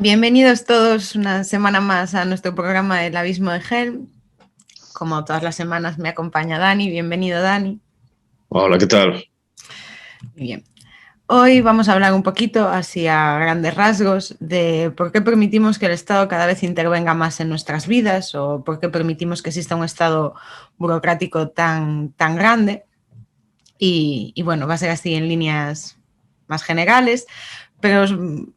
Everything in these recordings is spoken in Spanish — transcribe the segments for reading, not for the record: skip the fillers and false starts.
Bienvenidos todos una semana más a nuestro programa El Abismo de Helm. Como todas las semanas me acompaña Dani. Bienvenido, Dani. Hola, ¿qué tal? Bien. Hoy vamos a hablar un poquito, así a grandes rasgos, de por qué permitimos que el Estado cada vez intervenga más en nuestras vidas o por qué permitimos que exista un Estado burocrático tan grande. Y bueno, va a ser así en líneas más generales, pero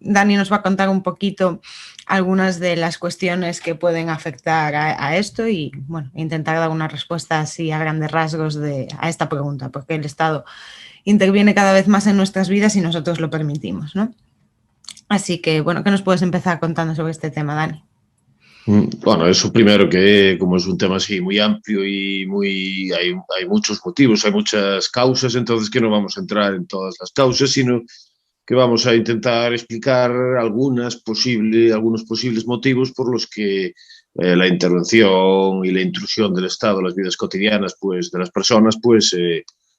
Dani nos va a contar un poquito algunas de las cuestiones que pueden afectar a esto y bueno, intentar dar una respuesta así a grandes rasgos a esta pregunta, porque el Estado interviene cada vez más en nuestras vidas y nosotros lo permitimos, ¿no? Así que, bueno, ¿qué nos puedes empezar contando sobre este tema, Dani? Bueno, eso primero que como es un tema así muy amplio y hay muchos motivos, hay muchas causas, entonces que no vamos a entrar en todas las causas, sino que vamos a intentar explicar algunos posibles motivos por los que la intervención y la intrusión del Estado en las vidas cotidianas pues, de las personas pues,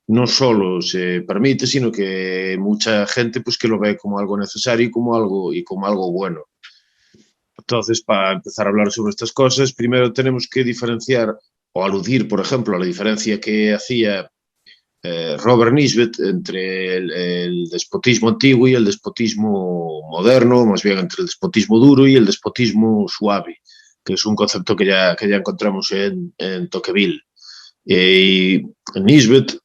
no solo se permite, sino que mucha gente pues, que lo ve como algo necesario y como algo bueno. Entonces, para empezar a hablar sobre estas cosas, primero tenemos que diferenciar o aludir, por ejemplo, a la diferencia que hacía Robert Nisbet entre el despotismo antiguo y el despotismo moderno, más bien entre el despotismo duro y el despotismo suave, que es un concepto que ya encontramos en Tocqueville. Y Nisbet,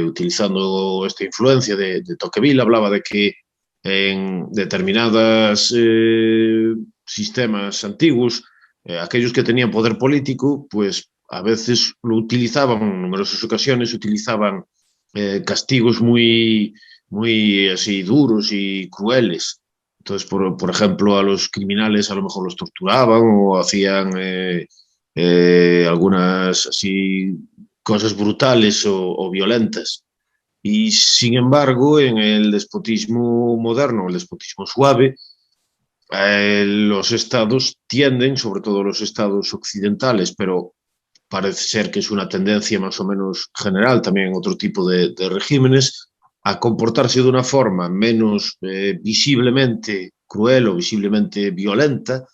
utilizando esta influencia de Tocqueville, hablaba de que en determinados sistemas antiguos, aquellos que tenían poder político, pues a veces lo utilizaban, en numerosas ocasiones utilizaban castigos muy así duros y crueles. Entonces, por ejemplo, a los criminales a lo mejor los torturaban o hacían algunas así cosas brutales o violentas. Y sin embargo, en el despotismo moderno, el despotismo suave, los estados tienden, sobre todo los estados occidentales, pero parece ser que es una tendencia más o menos general también en otro tipo de regímenes, a comportarse de una forma menos visiblemente cruel o visiblemente violenta,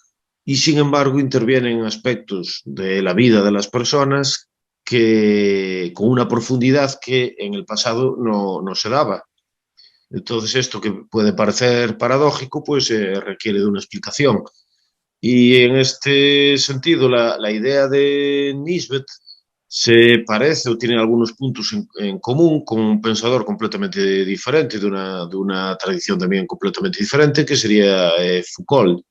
y sin embargo intervienen en aspectos de la vida de las personas que con una profundidad que en el pasado no se daba. Entonces esto que puede parecer paradójico, pues requiere de una explicación. Y en este sentido, la idea de Nisbet se parece o tiene algunos puntos en común con un pensador completamente diferente, de una tradición también completamente diferente, que sería Foucault.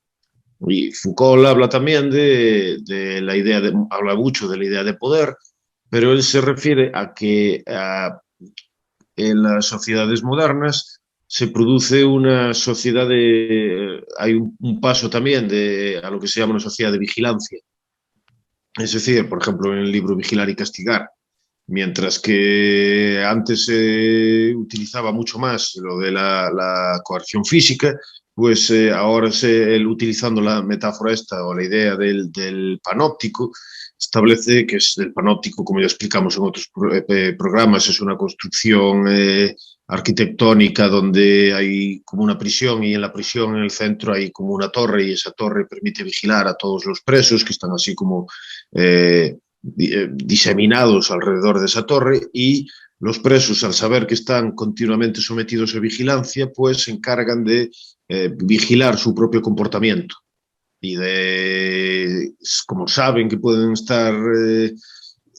Y Foucault habla también de la idea habla mucho de la idea de poder, pero él se refiere a que en las sociedades modernas se produce una sociedad hay un paso también a lo que se llama una sociedad de vigilancia. Es decir, por ejemplo, en el libro Vigilar y Castigar, mientras que antes se utilizaba mucho más lo de la coerción física, pues ahora utilizando la metáfora esta o la idea del panóptico, establece que es el panóptico, como ya explicamos en otros programas, es una construcción arquitectónica donde hay como una prisión y en la prisión en el centro hay como una torre y esa torre permite vigilar a todos los presos que están así como diseminados alrededor de esa torre, y los presos, al saber que están continuamente sometidos a vigilancia, pues se encargan de vigilar su propio comportamiento. Y como saben que pueden estar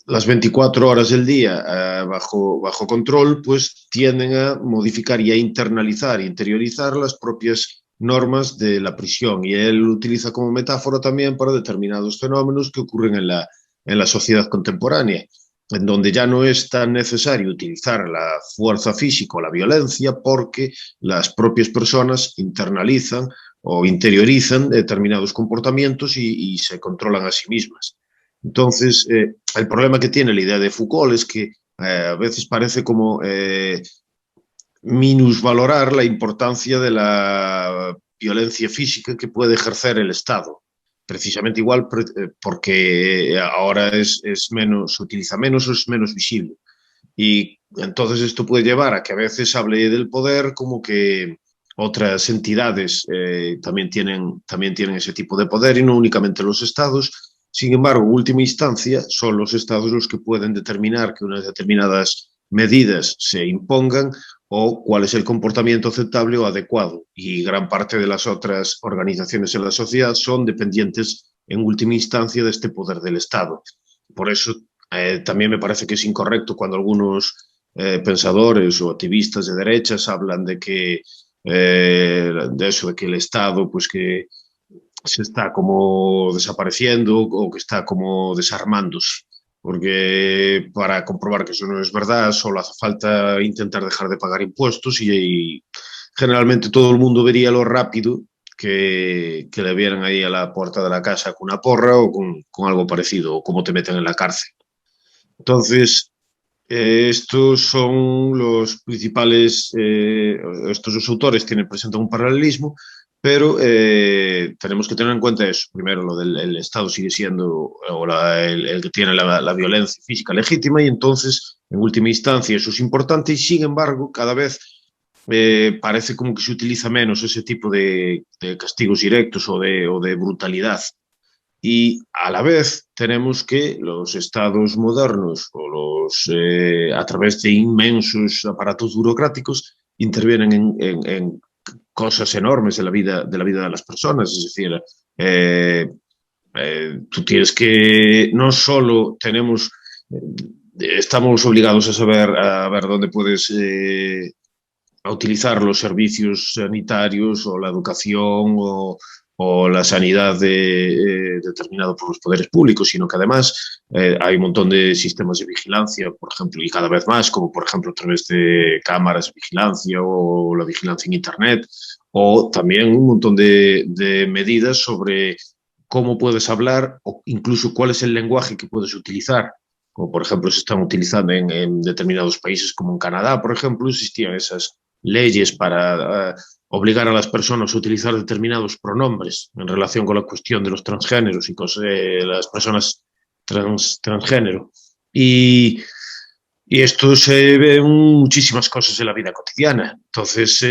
las 24 horas del día bajo control, pues tienden a modificar y a internalizar, interiorizar las propias normas de la prisión. Y él lo utiliza como metáfora también para determinados fenómenos que ocurren en la sociedad contemporánea, en donde ya no es tan necesario utilizar la fuerza física o la violencia porque las propias personas internalizan o interiorizan determinados comportamientos y se controlan a sí mismas. Entonces, el problema que tiene la idea de Foucault es que a veces parece como minusvalorar la importancia de la violencia física que puede ejercer el Estado. Precisamente igual porque ahora se utiliza menos o es menos visible. Y entonces esto puede llevar a que a veces hable del poder como que otras entidades también tienen ese tipo de poder y no únicamente los estados. Sin embargo, en última instancia, son los estados los que pueden determinar que unas determinadas medidas se impongan o cuál es el comportamiento aceptable o adecuado. Y gran parte de las otras organizaciones en la sociedad son dependientes en última instancia de este poder del Estado. Por eso también me parece que es incorrecto cuando algunos pensadores o activistas de derechas hablan de que de eso, de que el Estado pues que se está como desapareciendo o que está como desarmándose. Porque para comprobar que eso no es verdad, solo hace falta intentar dejar de pagar impuestos y generalmente todo el mundo vería lo rápido que le vieran ahí a la puerta de la casa con una porra o con algo parecido, o cómo te meten en la cárcel. Entonces, estos son los principales, estos dos autores presentan un paralelismo, pero tenemos que tener en cuenta eso. Primero, lo del el Estado sigue siendo el que tiene la violencia física legítima y entonces, en última instancia, eso es importante y, sin embargo, cada vez parece como que se utiliza menos ese tipo de castigos directos o de brutalidad. Y a la vez tenemos que los estados modernos a través de inmensos aparatos burocráticos intervienen en cosas enormes de la vida de las personas. Es decir, tú tienes que, no solo estamos obligados a ver dónde puedes a utilizar los servicios sanitarios o la educación o la sanidad determinado por los poderes públicos, sino que además hay un montón de sistemas de vigilancia, por ejemplo, y cada vez más, como por ejemplo a través de cámaras de vigilancia o la vigilancia en Internet, o también un montón de medidas sobre cómo puedes hablar o incluso cuál es el lenguaje que puedes utilizar. Como por ejemplo se están utilizando en determinados países, como en Canadá, por ejemplo, existían esas leyes para obligar a las personas a utilizar determinados pronombres en relación con la cuestión de los transgéneros y las personas transgénero. Y esto se ve en muchísimas cosas de la vida cotidiana. Entonces,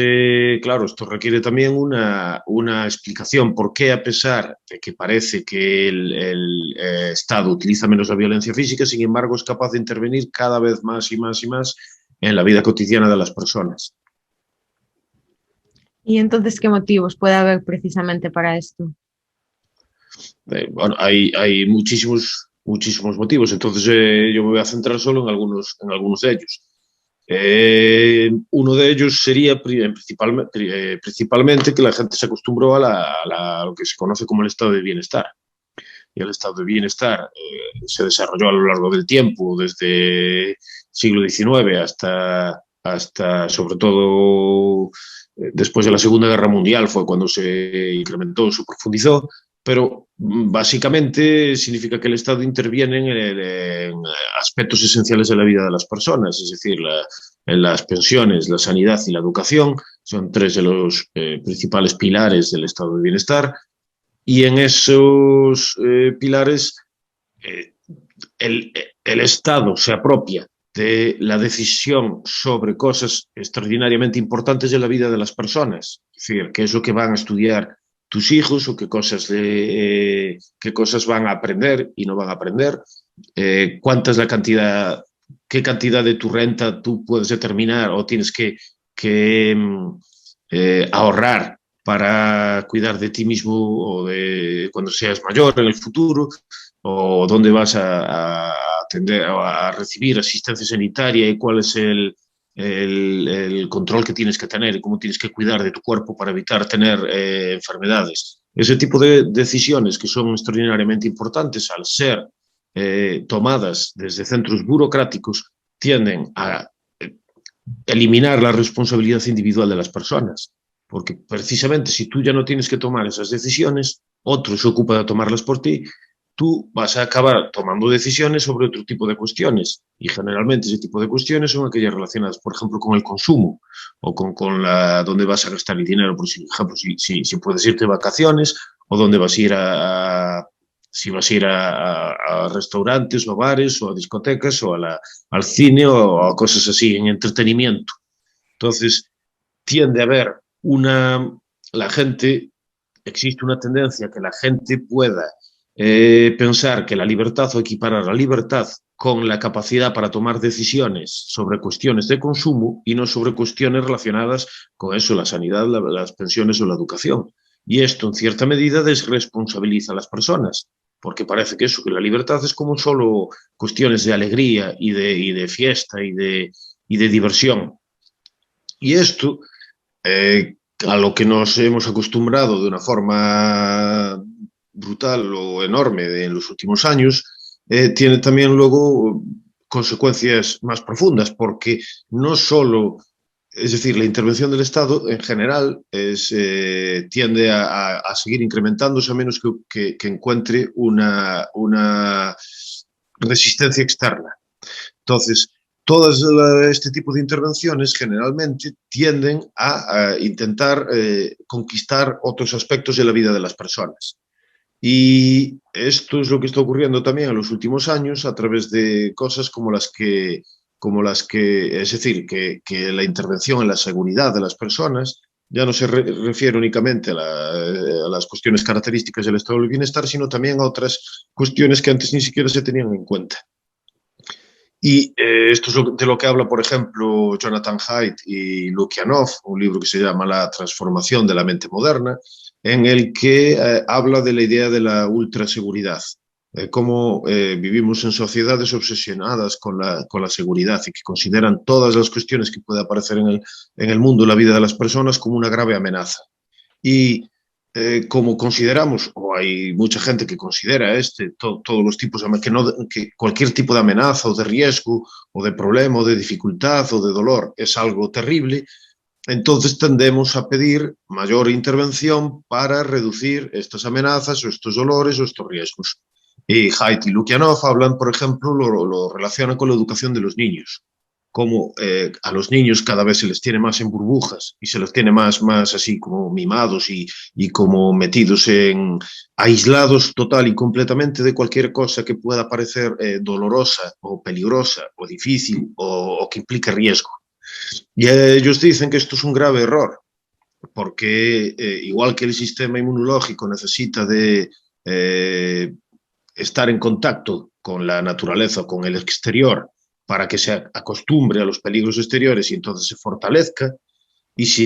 claro, esto requiere también una explicación por qué, a pesar de que parece que el Estado utiliza menos la violencia física, sin embargo, es capaz de intervenir cada vez más y más y más en la vida cotidiana de las personas. ¿Y entonces qué motivos puede haber precisamente para esto? Bueno, hay muchísimos motivos, entonces yo me voy a centrar solo en algunos de ellos. Uno de ellos sería principalmente que la gente se acostumbró a lo que se conoce como el estado de bienestar. Y el estado de bienestar se desarrolló a lo largo del tiempo, desde el siglo XIX hasta sobre todo después de la Segunda Guerra Mundial fue cuando se incrementó, se profundizó, pero básicamente significa que el Estado interviene en aspectos esenciales de la vida de las personas, es decir, en las pensiones, la sanidad y la educación son tres de los principales pilares del estado de bienestar, y en esos pilares eh, el Estado se apropia de la decisión sobre cosas extraordinariamente importantes de la vida de las personas, es decir, qué es lo que van a estudiar tus hijos o qué cosas van a aprender y no van a aprender, cuánta es la cantidad, qué cantidad de tu renta tú puedes determinar o tienes que ahorrar para cuidar de ti mismo o de cuando seas mayor en el futuro, o dónde vas a recibir asistencia sanitaria y cuál es el control que tienes que tener y cómo tienes que cuidar de tu cuerpo para evitar tener enfermedades. Ese tipo de decisiones que son extraordinariamente importantes al ser tomadas desde centros burocráticos tienden a eliminar la responsabilidad individual de las personas, porque precisamente si tú ya no tienes que tomar esas decisiones, otro se ocupa de tomarlas por ti, tú vas a acabar tomando decisiones sobre otro tipo de cuestiones, y generalmente ese tipo de cuestiones son aquellas relacionadas, por ejemplo, con el consumo o con dónde vas a gastar el dinero, por ejemplo, si puedes irte de vacaciones o dónde vas a ir si vas a ir a restaurantes o a bares o a discotecas o al cine o a cosas así en entretenimiento. Entonces, tiende a haber la gente, existe una tendencia a que la gente pueda pensar que la libertad o equiparar la libertad con la capacidad para tomar decisiones sobre cuestiones de consumo y no sobre cuestiones relacionadas con eso, la sanidad, las pensiones o la educación. Y esto, en cierta medida, desresponsabiliza a las personas, porque parece que eso, que la libertad es como solo cuestiones de alegría y de fiesta y de diversión. Y esto, a lo que nos hemos acostumbrado de una forma brutal o enorme en los últimos años, tiene también luego consecuencias más profundas, porque no solo, es decir, la intervención del Estado en general tiende a seguir incrementándose a menos que encuentre una resistencia externa. Entonces, todas este tipo de intervenciones generalmente tienden a intentar conquistar otros aspectos de la vida de las personas. Y esto es lo que está ocurriendo también en los últimos años a través de cosas es decir, que la intervención en la seguridad de las personas ya no se refiere únicamente a las cuestiones características del estado del bienestar, sino también a otras cuestiones que antes ni siquiera se tenían en cuenta. Y esto es de lo que habla, por ejemplo, Jonathan Haidt y Lukianov, un libro que se llama La transformación de la mente moderna, en el que habla de la idea de la ultraseguridad, cómo vivimos en sociedades obsesionadas con la seguridad y que consideran todas las cuestiones que puede aparecer en el mundo, en la vida de las personas, como una grave amenaza. Y como consideramos, o hay mucha gente que considera todos los tipos, que cualquier tipo de amenaza o de riesgo o de problema o de dificultad o de dolor es algo terrible, entonces tendemos a pedir mayor intervención para reducir estas amenazas o estos dolores o estos riesgos. Y Haidt y Lukianov hablan, por ejemplo, lo relacionan con la educación de los niños, como a los niños cada vez se les tiene más en burbujas y se les tiene más así como mimados y como metidos aislados total y completamente de cualquier cosa que pueda parecer dolorosa o peligrosa o difícil o que implique riesgo. Y ellos dicen que esto es un grave error, porque igual que el sistema inmunológico necesita de estar en contacto con la naturaleza o con el exterior para que se acostumbre a los peligros exteriores y entonces se fortalezca, y si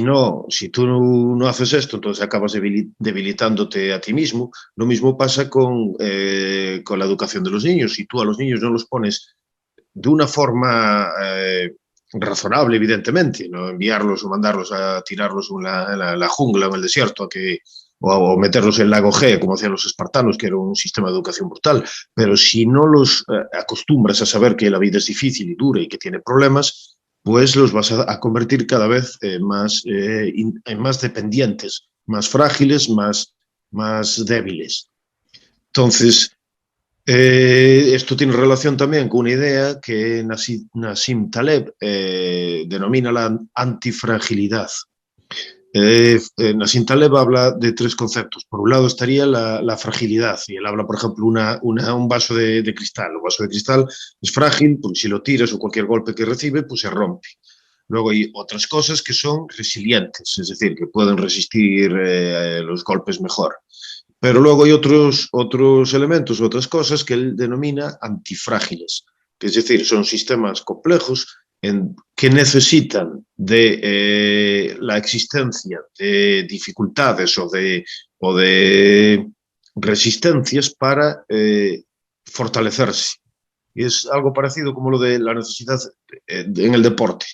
tú no haces esto, entonces acabas debilitándote a ti mismo. Lo mismo pasa con la educación de los niños. Si tú a los niños no los pones de una forma razonable, evidentemente, no enviarlos o mandarlos a tirarlos en la jungla o en el desierto o meterlos en el lago G, como hacían los espartanos, que era un sistema de educación brutal. Pero si no los acostumbras a saber que la vida es difícil y dura y que tiene problemas, pues los vas a convertir cada vez en más dependientes, más frágiles, más débiles. Entonces, esto tiene relación también con una idea que Nassim Taleb denomina la antifragilidad. Nassim Taleb habla de tres conceptos. Por un lado estaría la fragilidad, y él habla, por ejemplo, un vaso de cristal. Un vaso de cristal es frágil porque si lo tiras o cualquier golpe que recibe, pues se rompe. Luego hay otras cosas que son resilientes, es decir, que pueden resistir los golpes mejor. Pero luego hay otros elementos, otras cosas que él denomina antifrágiles, que es decir, son sistemas complejos que necesitan de la existencia de dificultades o de resistencias para fortalecerse. Y es algo parecido como lo de la necesidad en el deporte.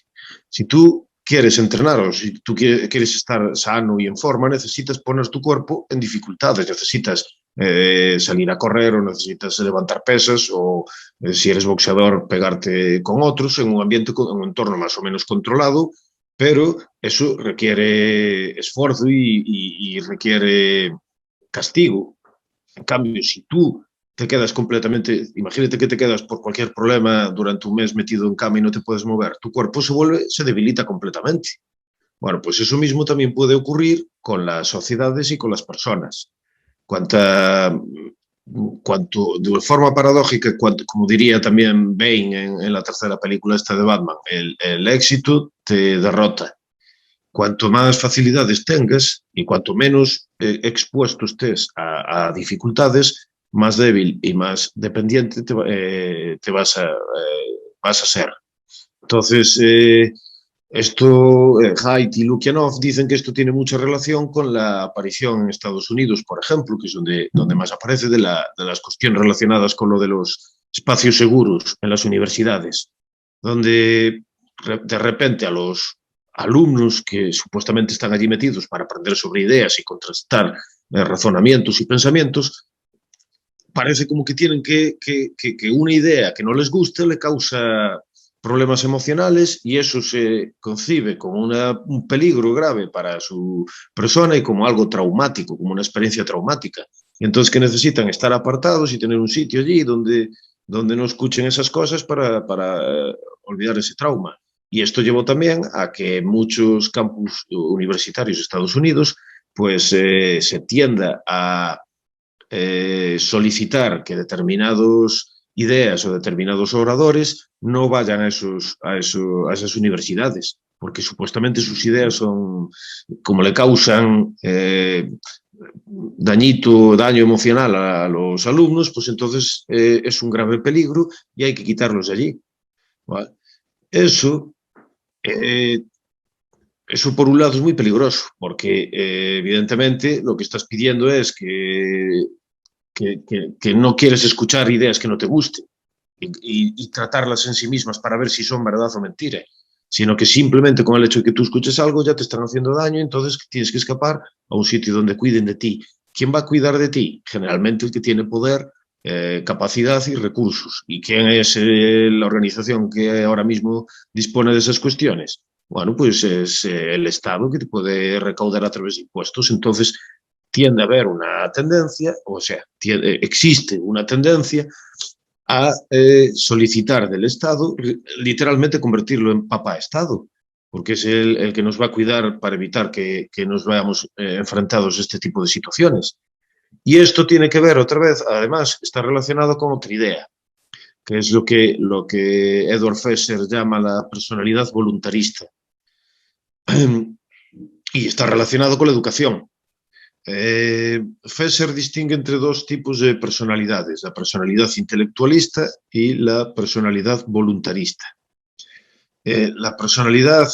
Si tú quieres entrenar o si tú quieres estar sano y en forma, necesitas poner tu cuerpo en dificultades, necesitas salir a correr o necesitas levantar pesas o si eres boxeador pegarte con otros en un ambiente, en un entorno más o menos controlado, pero eso requiere esfuerzo y requiere castigo. En cambio, si tú te quedas completamente, imagínate que te quedas por cualquier problema durante un mes metido en cama y no te puedes mover, tu cuerpo se debilita completamente. Bueno, pues eso mismo también puede ocurrir con las sociedades y con las personas. De forma paradójica, como diría también Bane en la tercera película esta de Batman, el éxito te derrota cuanto más facilidades tengas y cuanto menos expuesto estés a dificultades, más débil y más dependiente te vas a ser. Entonces, Haidt y Lukianoff dicen que esto tiene mucha relación con la aparición en Estados Unidos, por ejemplo, que es donde más aparece de las cuestiones relacionadas con lo de los espacios seguros en las universidades, donde de repente a los alumnos que supuestamente están allí metidos para aprender sobre ideas y contrastar razonamientos y pensamientos, parece como que tienen que una idea que no les gusta le causa problemas emocionales y eso se concibe como un peligro grave para su persona y como algo traumático, como una experiencia traumática. Y entonces que necesitan estar apartados y tener un sitio allí donde no escuchen esas cosas para olvidar ese trauma. Y esto llevó también a que muchos campus universitarios de Estados Unidos pues se tienda a solicitar que determinadas ideas o determinados oradores no vayan a esas universidades, porque supuestamente sus ideas son, como le causan daño emocional a los alumnos, pues entonces es un grave peligro y hay que quitarlos de allí. ¿Vale? Eso por un lado es muy peligroso, porque evidentemente lo que estás pidiendo es que no quieres escuchar ideas que no te gusten y tratarlas en sí mismas para ver si son verdad o mentira, sino que simplemente con el hecho de que tú escuches algo ya te están haciendo daño, entonces tienes que escapar a un sitio donde cuiden de ti. ¿Quién va a cuidar de ti? Generalmente el que tiene poder, capacidad y recursos. ¿Y quién es la organización que ahora mismo dispone de esas cuestiones? Bueno, pues es el Estado que te puede recaudar a través de impuestos. Entonces, tiende a haber una tendencia, o sea, existe una tendencia a solicitar del Estado, literalmente convertirlo en papá-Estado, porque es el que nos va a cuidar para evitar que nos veamos enfrentados a este tipo de situaciones. Y esto tiene que ver, otra vez, además, está relacionado con otra idea, que es lo que Edward Fesser llama la personalidad voluntarista. Y está relacionado con la educación. Fesser distingue entre dos tipos de personalidades, la personalidad intelectualista y la personalidad voluntarista. La personalidad,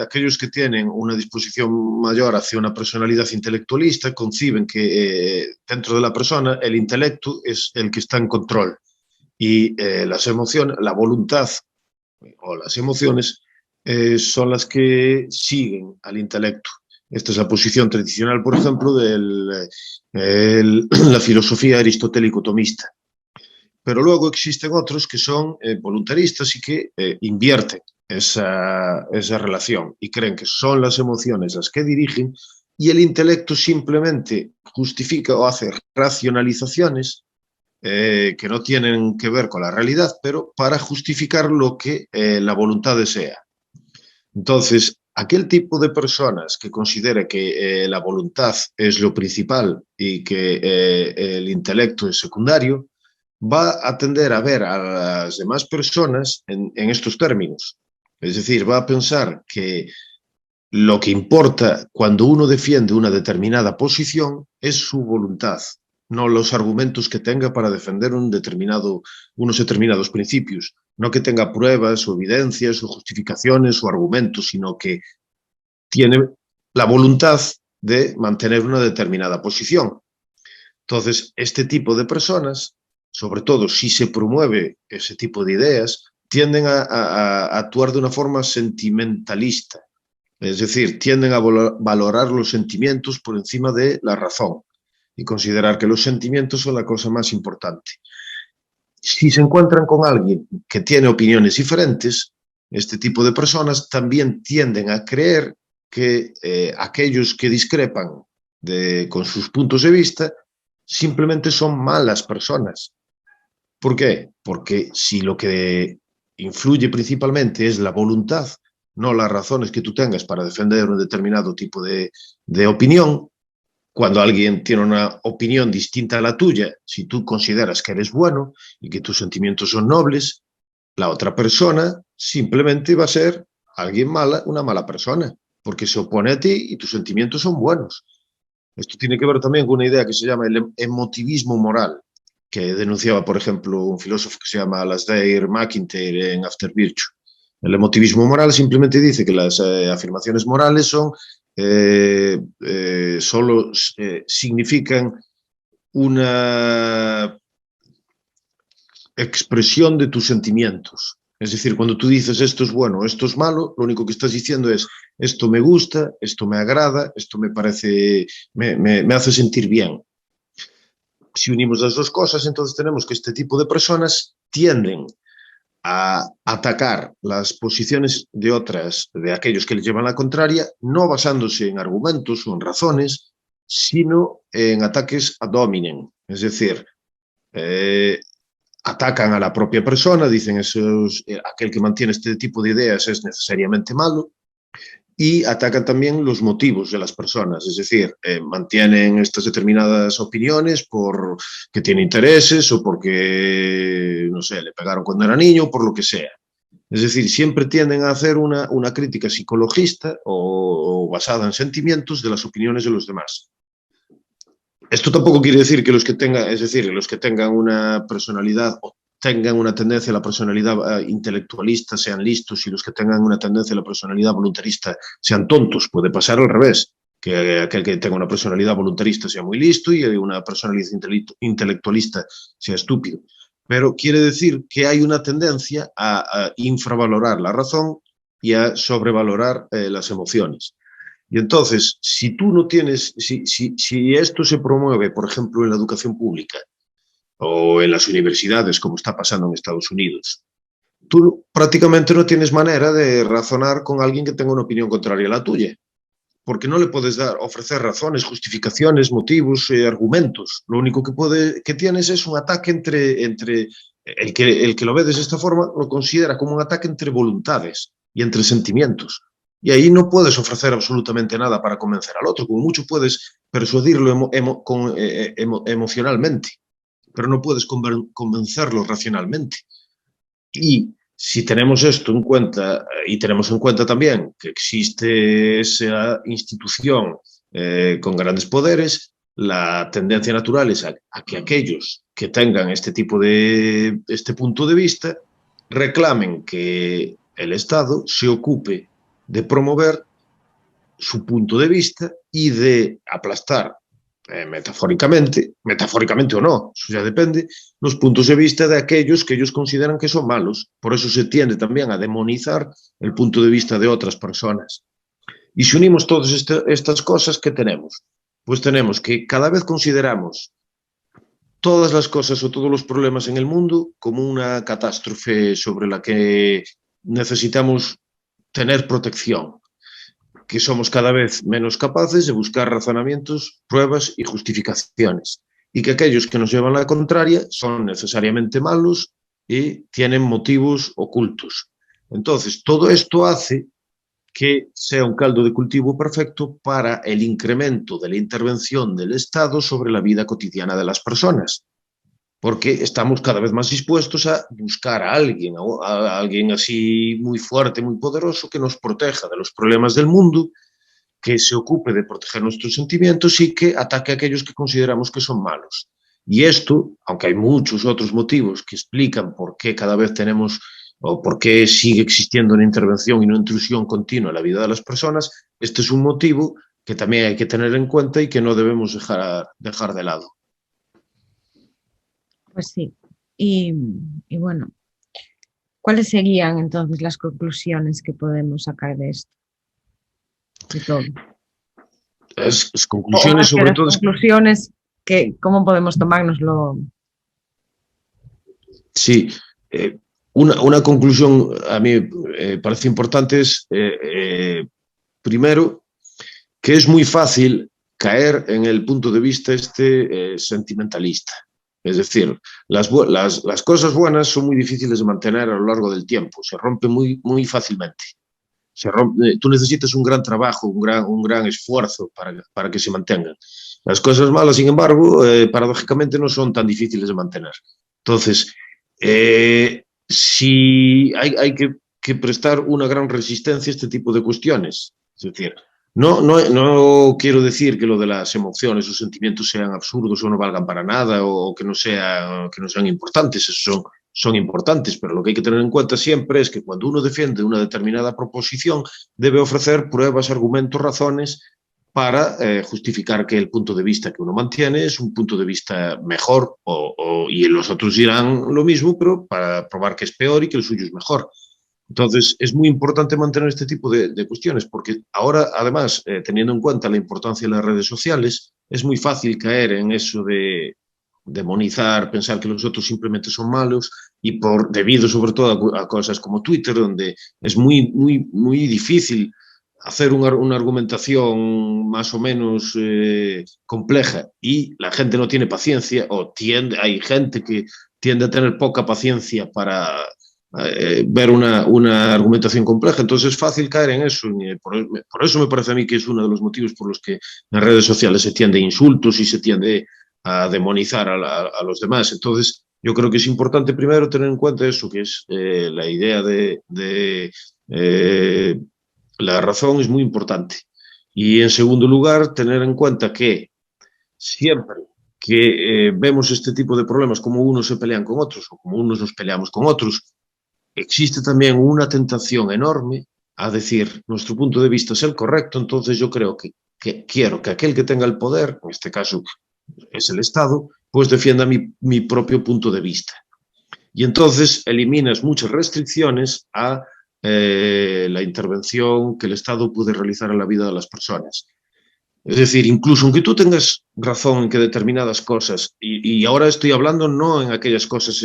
aquellos que tienen una disposición mayor hacia una personalidad intelectualista conciben que dentro de la persona el intelecto es el que está en control y las emociones, la voluntad o las emociones son las que siguen al intelecto. Esta es la posición tradicional, por ejemplo, de la filosofía aristotélico-tomista. Pero luego existen otros que son voluntaristas y que invierten esa relación y creen que son las emociones las que dirigen y el intelecto simplemente justifica o hace racionalizaciones que no tienen que ver con la realidad, pero para justificar lo que la voluntad desea. Entonces, aquel tipo de personas que considera que la voluntad es lo principal y que el intelecto es secundario, va a tender a ver a las demás personas en estos términos. Es decir, va a pensar que lo que importa cuando uno defiende una determinada posición es su voluntad, no los argumentos que tenga para defender unos determinados principios, no que tenga pruebas o evidencias o justificaciones o argumentos, sino que tiene la voluntad de mantener una determinada posición. Entonces, este tipo de personas, sobre todo si se promueve ese tipo de ideas, tienden a actuar de una forma sentimentalista. Es decir, tienden a valorar los sentimientos por encima de la razón y considerar que los sentimientos son la cosa más importante. Si se encuentran con alguien que tiene opiniones diferentes, este tipo de personas también tienden a creer que aquellos que discrepan con sus puntos de vista simplemente son malas personas. ¿Por qué? Porque si lo que influye principalmente es la voluntad, no las razones que tú tengas para defender un determinado tipo de opinión, cuando alguien tiene una opinión distinta a la tuya, si tú consideras que eres bueno y que tus sentimientos son nobles, la otra persona simplemente va a ser alguien mala, una mala persona. porque se opone a ti y tus sentimientos son buenos. Esto tiene que ver también con una idea que se llama el emotivismo moral, que denunciaba, por ejemplo, un filósofo que se llama Alasdair MacIntyre en After Virtue. El emotivismo moral simplemente dice que las afirmaciones morales son solo significan una expresión de tus sentimientos. Es decir, cuando tú dices esto es bueno, esto es malo, lo único que estás diciendo es esto me gusta, esto me agrada, esto me parece, me hace sentir bien. Si unimos las dos cosas, entonces tenemos que este tipo de personas tienden a atacar las posiciones de otras, de aquellos que les llevan la contraria, no basándose en argumentos o en razones, sino en ataques ad hominem. Es decir, atacan a la propia persona, dicen aquel que mantiene este tipo de ideas es necesariamente malo, y atacan también los motivos de las personas, es decir, mantienen estas determinadas opiniones porque tiene intereses o porque, no sé, le pegaron cuando era niño o por lo que sea. Es decir, siempre tienden a hacer una crítica psicologista o basada en sentimientos de las opiniones de los demás. Esto tampoco quiere decir que los que tengan, es decir, los que tengan una personalidad o tengan una tendencia a la personalidad intelectualista sean listos y los que tengan una tendencia a la personalidad voluntarista sean tontos. Puede pasar al revés, que aquel que tenga una personalidad voluntarista sea muy listo y una personalidad intelectualista sea estúpido. Pero quiere decir que hay una tendencia a infravalorar la razón y a sobrevalorar las emociones. Y entonces, si tú no tienes, si esto se promueve, por ejemplo, en la educación pública o en las universidades, como está pasando en Estados Unidos, tú prácticamente no tienes manera de razonar con alguien que tenga una opinión contraria a la tuya, porque no le puedes ofrecer razones, justificaciones, motivos, argumentos. Lo único que tienes es un ataque entre el que lo ve de esta forma, lo considera como un ataque entre voluntades y entre sentimientos. Y ahí no puedes ofrecer absolutamente nada para convencer al otro. Como mucho puedes persuadirlo emocionalmente, pero no puedes convencerlo racionalmente. Y si tenemos esto en cuenta, y tenemos en cuenta también que existe esa institución con grandes poderes, la tendencia natural es a que aquellos que tengan este punto de vista reclamen que el Estado se ocupe de promover su punto de vista y de aplastar metafóricamente o no, eso ya depende, los puntos de vista de aquellos que ellos consideran que son malos. Por eso se tiende también a demonizar el punto de vista de otras personas. Y si unimos todas estas cosas, ¿qué tenemos? Pues tenemos que cada vez consideramos todas las cosas o todos los problemas en el mundo como una catástrofe sobre la que necesitamos tener protección, que somos cada vez menos capaces de buscar razonamientos, pruebas y justificaciones, y que aquellos que nos llevan la contraria son necesariamente malos y tienen motivos ocultos. Entonces, todo esto hace que sea un caldo de cultivo perfecto para el incremento de la intervención del Estado sobre la vida cotidiana de las personas, porque estamos cada vez más dispuestos a buscar a alguien así muy fuerte, muy poderoso, que nos proteja de los problemas del mundo, que se ocupe de proteger nuestros sentimientos y que ataque a aquellos que consideramos que son malos. Y esto, aunque hay muchos otros motivos que explican por qué cada vez tenemos o por qué sigue existiendo una intervención y una intrusión continua en la vida de las personas, este es un motivo que también hay que tener en cuenta y que no debemos dejar de lado. Pues sí. Y bueno, ¿cuáles serían entonces las conclusiones que podemos sacar de esto? De todo. Las conclusiones, sobre todo. Conclusiones ¿cómo podemos tomárnoslo? Sí. Una conclusión a mí parece importante es, primero, que es muy fácil caer en el punto de vista sentimentalista. Es decir, las cosas buenas son muy difíciles de mantener a lo largo del tiempo, se rompen muy fácilmente. Tú necesitas un gran trabajo, un gran esfuerzo para que se mantengan. Las cosas malas, sin embargo, paradójicamente no son tan difíciles de mantener. Entonces, si hay que prestar una gran resistencia a este tipo de cuestiones. Es decir, no quiero decir que lo de las emociones o sentimientos sean absurdos o no valgan para nada o que no sean importantes. Esos son importantes, pero lo que hay que tener en cuenta siempre es que cuando uno defiende una determinada proposición debe ofrecer pruebas, argumentos, razones para justificar que el punto de vista que uno mantiene es un punto de vista mejor y los otros dirán lo mismo, pero para probar que es peor y que el suyo es mejor. Entonces, es muy importante mantener este tipo de cuestiones, porque ahora, además, teniendo en cuenta la importancia de las redes sociales, es muy fácil caer en eso de demonizar, pensar que los otros simplemente son malos, y debido sobre todo a cosas como Twitter, donde es muy difícil hacer una argumentación más o menos compleja y la gente no tiene paciencia, hay gente que tiende a tener poca paciencia para ver una argumentación compleja. Entonces es fácil caer en eso. Por eso me parece a mí que es uno de los motivos por los que en las redes sociales se tiende a insultos y se tiende a demonizar a los demás. Entonces yo creo que es importante primero tener en cuenta eso, que es la idea de la razón es muy importante. Y en segundo lugar, tener en cuenta que siempre que vemos este tipo de problemas, como unos se pelean con otros o como unos nos peleamos con otros, existe también una tentación enorme a decir nuestro punto de vista es el correcto, entonces yo creo que quiero que aquel que tenga el poder, en este caso es el Estado, pues defienda mi propio punto de vista. Y entonces eliminas muchas restricciones a la intervención que el Estado puede realizar en la vida de las personas. Es decir, incluso aunque tú tengas razón en que determinadas cosas, y ahora estoy hablando no en aquellas cosas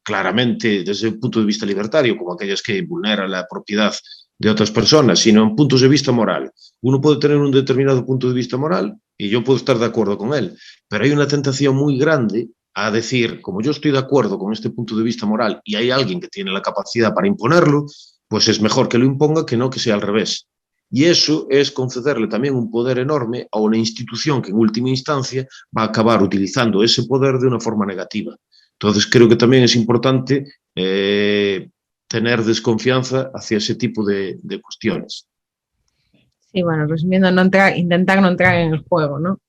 claramente desde un punto de vista libertario, como aquellas que vulneran la propiedad de otras personas, sino en puntos de vista moral. Uno puede tener un determinado punto de vista moral y yo puedo estar de acuerdo con él, pero hay una tentación muy grande a decir, como yo estoy de acuerdo con este punto de vista moral y hay alguien que tiene la capacidad para imponerlo, pues es mejor que lo imponga que no que sea al revés. Y eso es concederle también un poder enorme a una institución que en última instancia va a acabar utilizando ese poder de una forma negativa. Entonces creo que también es importante tener desconfianza hacia ese tipo de cuestiones. Sí, bueno, resumiendo, intentar no entrar en el juego, ¿no?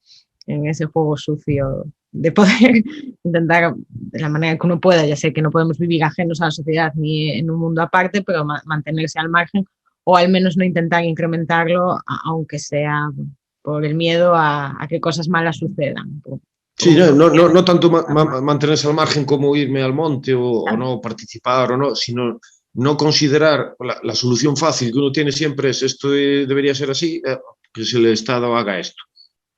En ese juego sucio de poder, intentar de la manera que uno pueda, ya sé que no podemos vivir ajenos a la sociedad ni en un mundo aparte, pero mantenerse al margen o al menos no intentar incrementarlo, aunque sea por el miedo a que cosas malas sucedan. Sí, no tanto mantenerse al margen como irme al monte o no participar o no, sino no considerar la solución fácil que uno tiene siempre es esto debería ser así, que si el Estado haga esto.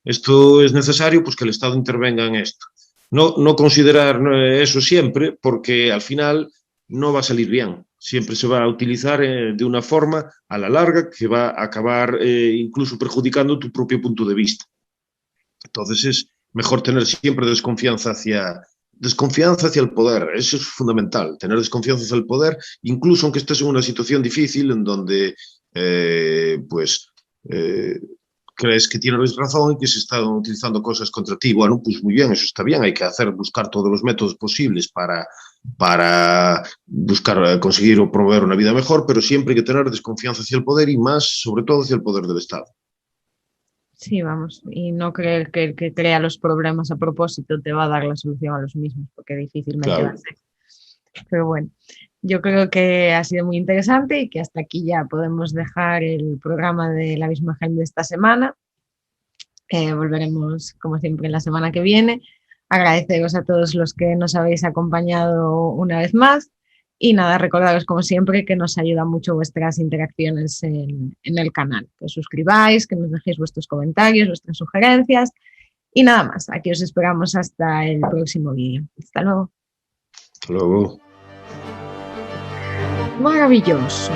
Esto es necesario, pues que el Estado intervenga en esto. No considerar eso siempre, porque al final no va a salir bien. Siempre se va a utilizar de una forma a la larga que va a acabar incluso perjudicando tu propio punto de vista. Entonces es mejor tener siempre desconfianza hacia el poder. Eso es fundamental, tener desconfianza hacia el poder, incluso aunque estés en una situación difícil en donde crees que tienes razón y que se están utilizando cosas contra ti. Bueno, pues muy bien, eso está bien, hay que buscar todos los métodos posibles para buscar conseguir o promover una vida mejor, pero siempre hay que tener desconfianza hacia el poder y más, sobre todo, hacia el poder del Estado. Sí, vamos, y no creer que el que crea los problemas a propósito te va a dar la solución a los mismos, porque difícilmente va a ser. Pero bueno, yo creo que ha sido muy interesante y que hasta aquí ya podemos dejar el programa de La Misma Gente de esta semana. Volveremos, como siempre, la semana que viene. Agradeceros a todos los que nos habéis acompañado una vez más. Y nada, recordaros como siempre que nos ayuda mucho vuestras interacciones en el canal. Que os suscribáis, que nos dejéis vuestros comentarios, vuestras sugerencias. Y nada más, aquí os esperamos hasta el próximo vídeo. Hasta luego. Hasta luego. Maravilloso.